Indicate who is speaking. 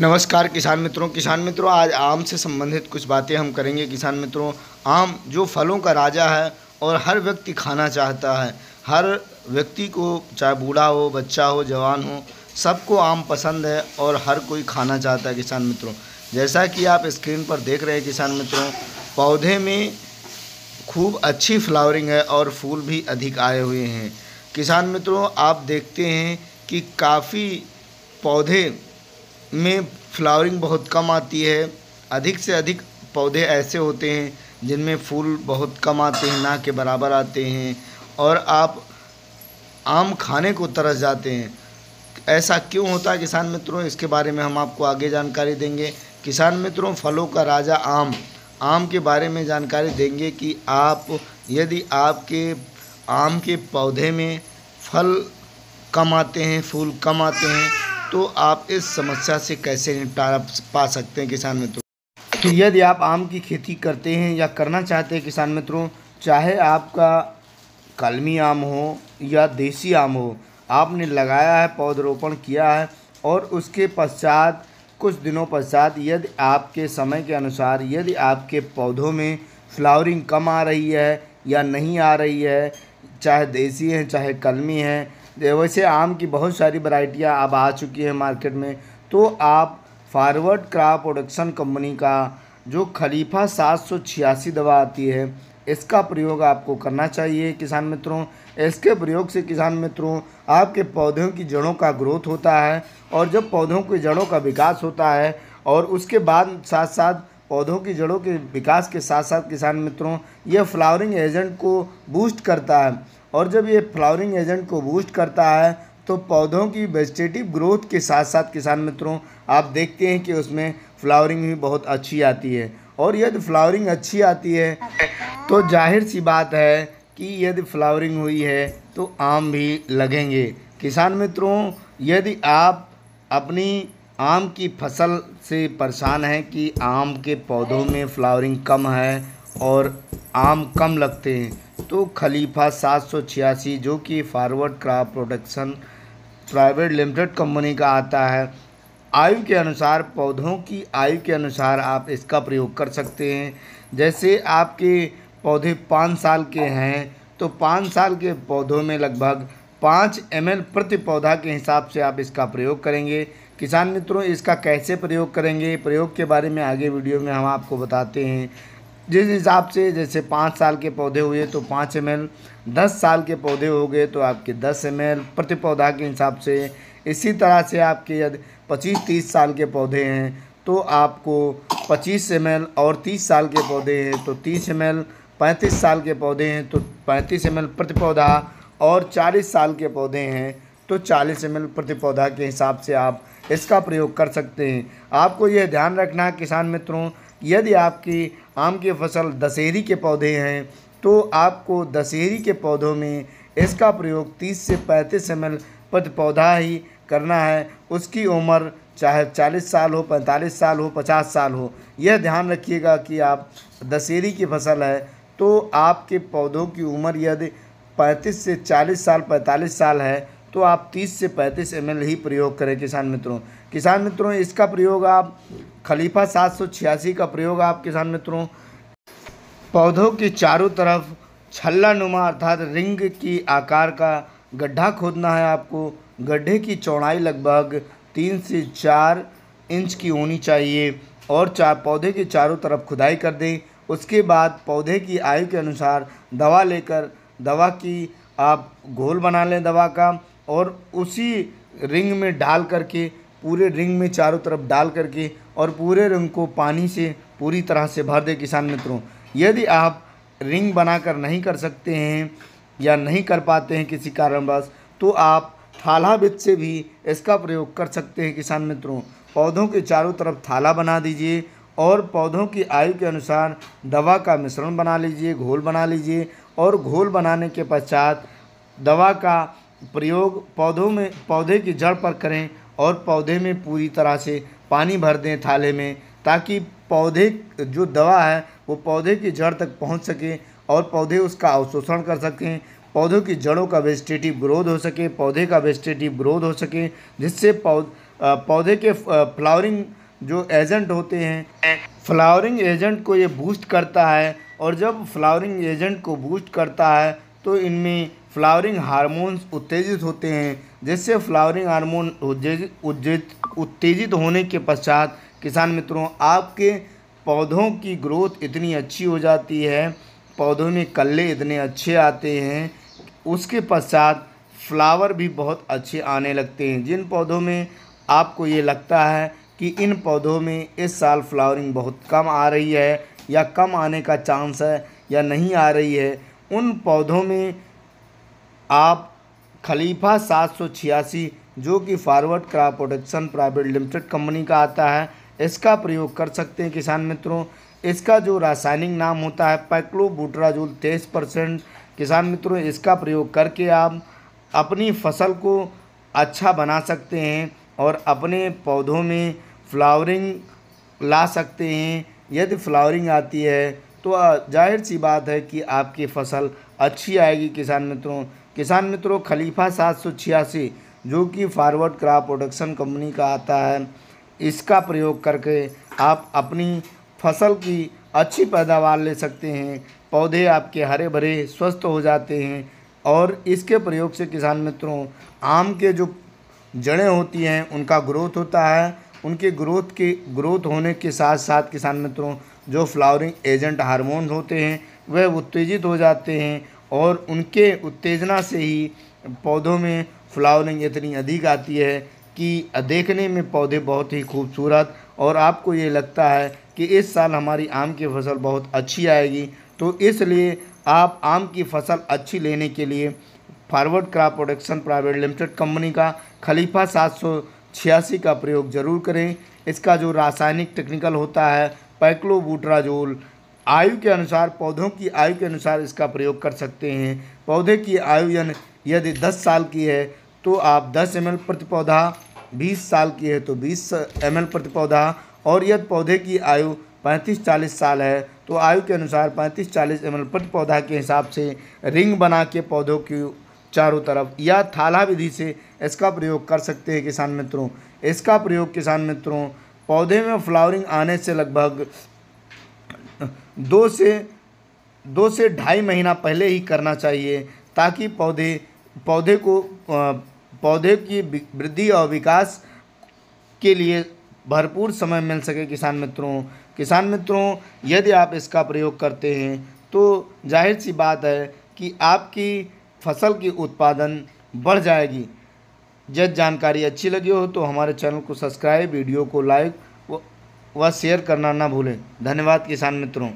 Speaker 1: नमस्कार किसान मित्रों आज आम से संबंधित कुछ बातें हम करेंगे। किसान मित्रों, आम जो फलों का राजा है और हर व्यक्ति खाना चाहता है। हर व्यक्ति को, चाहे बूढ़ा हो, बच्चा हो, जवान हो, सबको आम पसंद है और हर कोई खाना चाहता है। किसान मित्रों, जैसा कि आप स्क्रीन पर देख रहे हैं किसान मित्रों, पौधे में खूब अच्छी फ्लावरिंग है और फूल भी अधिक आए हुए हैं। किसान मित्रों, आप देखते हैं कि काफ़ी पौधे में फ्लावरिंग बहुत कम आती है। अधिक से अधिक पौधे ऐसे होते हैं जिनमें फूल बहुत कम आते हैं, ना के बराबर आते हैं, और आप आम खाने को तरस जाते हैं। ऐसा क्यों होता है किसान मित्रों, इसके बारे में हम आपको आगे जानकारी देंगे। किसान मित्रों, फलों का राजा आम के बारे में जानकारी देंगे कि आप यदि आपके आम के पौधे में फल कम आते हैं, फूल कम आते हैं, तो आप इस समस्या से कैसे निपटारा पा सकते हैं। किसान मित्रों, तो यदि आप आम की खेती करते हैं या करना चाहते हैं किसान मित्रों, चाहे आपका कलमी आम हो या देसी आम हो, आपने लगाया है, पौधरोपण किया है और उसके पश्चात कुछ दिनों पश्चात यदि आपके समय के अनुसार यदि आपके पौधों में फ्लावरिंग कम आ रही है या नहीं आ रही है, चाहे देसी है चाहे कलमी है, वैसे आम की बहुत सारी वैरायटियाँ अब आ चुकी हैं मार्केट में, तो आप फॉरवर्ड क्रॉप प्रोडक्शन कंपनी का जो खलीफा 786 दवा आती है, इसका प्रयोग आपको करना चाहिए। किसान मित्रों, इसके प्रयोग से किसान मित्रों आपके पौधों की जड़ों का ग्रोथ होता है, और जब पौधों की जड़ों का विकास होता है और उसके बाद साथ साथ पौधों की जड़ों के विकास के साथ साथ किसान मित्रों यह फ्लावरिंग एजेंट को बूस्ट करता है, और जब ये फ्लावरिंग एजेंट को बूस्ट करता है तो पौधों की वेजिटेटिव ग्रोथ के साथ साथ किसान मित्रों आप देखते हैं कि उसमें फ्लावरिंग भी बहुत अच्छी आती है। और यदि फ्लावरिंग अच्छी आती है तो जाहिर सी बात है कि यदि फ्लावरिंग हुई है तो आम भी लगेंगे। किसान मित्रों, यदि आप अपनी आम की फसल से परेशान हैं कि आम के पौधों में फ्लावरिंग कम है और आम कम लगते हैं, तो खलीफा 786 जो कि forward crop production private limited company का आता है, आयु के अनुसार, पौधों की आयु के अनुसार आप इसका प्रयोग कर सकते हैं। जैसे आपके पौधे 5 साल के हैं तो 5 साल के पौधों में लगभग 5 ml प्रति पौधा के हिसाब से आप इसका प्रयोग करेंगे। किसान मित्रों, इसका कैसे प्रयोग करेंगे, प्रयोग के बारे में आगे वीडियो में हम आपको बताते हैं। जिस हिसाब से, जैसे 5 साल के पौधे हुए तो 5 ml, 10 साल के पौधे हो गए तो आपके 10 ml प्रति पौधा के हिसाब से। इसी तरह से आपके यदि 25-30 साल के पौधे हैं तो आपको 25 ml, और 30 साल के पौधे हैं तो 30 ml, 35 साल के पौधे हैं तो 35 ml प्रति पौधा, और 40 साल के पौधे हैं तो 40 ml प्रति पौधा के हिसाब से आप इसका प्रयोग कर सकते हैं। आपको यह ध्यान रखना है किसान मित्रों, यदि आपकी आम की फसल दशहरी के पौधे हैं तो आपको दशहरी के पौधों में इसका प्रयोग 30 से 35 ml प्रति पौधा ही करना है। उसकी उम्र चाहे 40 साल हो, 45 साल हो, 50 साल हो, यह ध्यान रखिएगा कि आप दशहरी की फसल है तो आपके पौधों की उम्र यदि 35 से 40 साल, 45 साल है तो आप 30 से 35 ml ही प्रयोग करें। किसान मित्रों, इसका प्रयोग आप खलीफा 786 का प्रयोग आप किसान मित्रों पौधों के चारों तरफ छल्ला नुमा अर्थात रिंग की आकार का गड्ढा खोदना है। आपको गड्ढे की चौड़ाई लगभग 3 से 4 इंच की होनी चाहिए, और पौधे के चारों तरफ खुदाई कर दें। उसके बाद पौधे की आयु के अनुसार दवा लेकर दवा की आप घोल बना लें दवा का, और उसी रिंग में डाल करके, पूरे रिंग में चारों तरफ डाल करके, और पूरे रिंग को पानी से पूरी तरह से भर दें। किसान मित्रों, यदि आप रिंग बनाकर नहीं कर सकते हैं या नहीं कर पाते हैं किसी कारणवश, तो आप थाला विध से भी इसका प्रयोग कर सकते हैं। किसान मित्रों, पौधों के चारों तरफ थाला बना दीजिए और पौधों की आयु के अनुसार दवा का मिश्रण बना लीजिए, घोल बना लीजिए, और घोल बनाने के पश्चात दवा का प्रयोग पौधे की जड़ पर करें, और पौधे में पूरी तरह से पानी भर दें थाले में, ताकि पौधे जो दवा है वो पौधे की जड़ तक पहुंच सके और पौधे उसका अवशोषण कर सकें, पौधों की जड़ों का वेजिटेटिव ग्रोथ हो सके, पौधे का वेजिटेटिव ग्रोथ हो सके, जिससे पौधे के फ्लावरिंग जो एजेंट होते हैं, फ्लावरिंग एजेंट को ये बूस्ट करता है। और जब फ्लावरिंग एजेंट को बूस्ट करता है तो इनमें फ्लावरिंग हार्मोन्स उत्तेजित होते हैं, जिससे फ्लावरिंग हार्मोन उत्तेजित होने के पश्चात किसान मित्रों आपके पौधों की ग्रोथ इतनी अच्छी हो जाती है, पौधों में कल्ले इतने अच्छे आते हैं, उसके पश्चात फ्लावर भी बहुत अच्छे आने लगते हैं। जिन पौधों में आपको ये लगता है कि इन पौधों में इस साल फ्लावरिंग बहुत कम आ रही है या कम आने का चांस है या नहीं आ रही है, उन पौधों में आप खलीफा 786 जो कि forward crop production private limited company का आता है, इसका प्रयोग कर सकते हैं किसान मित्रों। इसका जो रासायनिक नाम होता है पैक्लोबुटराजोल 23%। किसान मित्रों इसका प्रयोग करके आप अपनी फसल को अच्छा बना सकते हैं और अपने पौधों में फ्लावरिंग ला सकते हैं। यदि फ्लावरिंग आती है तो जाहिर सी बात है कि आपकी फसल अच्छी आएगी किसान मित्रों। किसान मित्रों खलीफा 786 जो कि फॉरवर्ड क्रॉप प्रोडक्शन कंपनी का आता है, इसका प्रयोग करके आप अपनी फसल की अच्छी पैदावार ले सकते हैं। पौधे आपके हरे भरे स्वस्थ हो जाते हैं और इसके प्रयोग से किसान मित्रों आम के जो जड़ें होती हैं उनका ग्रोथ होता है। उनके ग्रोथ होने के साथ साथ किसान मित्रों जो फ्लावरिंग एजेंट हार्मोन होते हैं वह उत्तेजित हो जाते हैं और उनके उत्तेजना से ही पौधों में फ्लावरिंग इतनी अधिक आती है कि देखने में पौधे बहुत ही खूबसूरत, और आपको ये लगता है कि इस साल हमारी आम की फसल बहुत अच्छी आएगी। तो इसलिए आप आम की फसल अच्छी लेने के लिए forward crop production private limited company का खलीफा 786 का प्रयोग जरूर करें। इसका जो रासायनिक टेक्निकल होता है पैक्लोबुटराजोल, आयु के अनुसार पौधों की आयु के अनुसार इसका प्रयोग कर सकते हैं। पौधे की आयु यदि 10 साल की है तो आप 10 ml प्रति पौधा, 20 साल की है तो 20 ml प्रति पौधा, और यदि पौधे की आयु 35-40 साल है तो आयु के अनुसार 35-40 ml प्रति पौधा के हिसाब से रिंग बना के पौधों की चारों तरफ या थाला विधि से इसका प्रयोग कर सकते हैं किसान मित्रों। इसका प्रयोग किसान मित्रों पौधे में फ्लावरिंग आने से लगभग 2 से 2.5 महीना पहले ही करना चाहिए, ताकि पौधे की वृद्धि और विकास के लिए भरपूर समय मिल सके किसान मित्रों यदि आप इसका प्रयोग करते हैं तो जाहिर सी बात है कि आपकी फसल की उत्पादन बढ़ जाएगी। यदि जानकारी अच्छी लगी हो तो हमारे चैनल को सब्सक्राइब, वीडियो को लाइक व शेयर करना ना भूलें। धन्यवाद किसान मित्रों।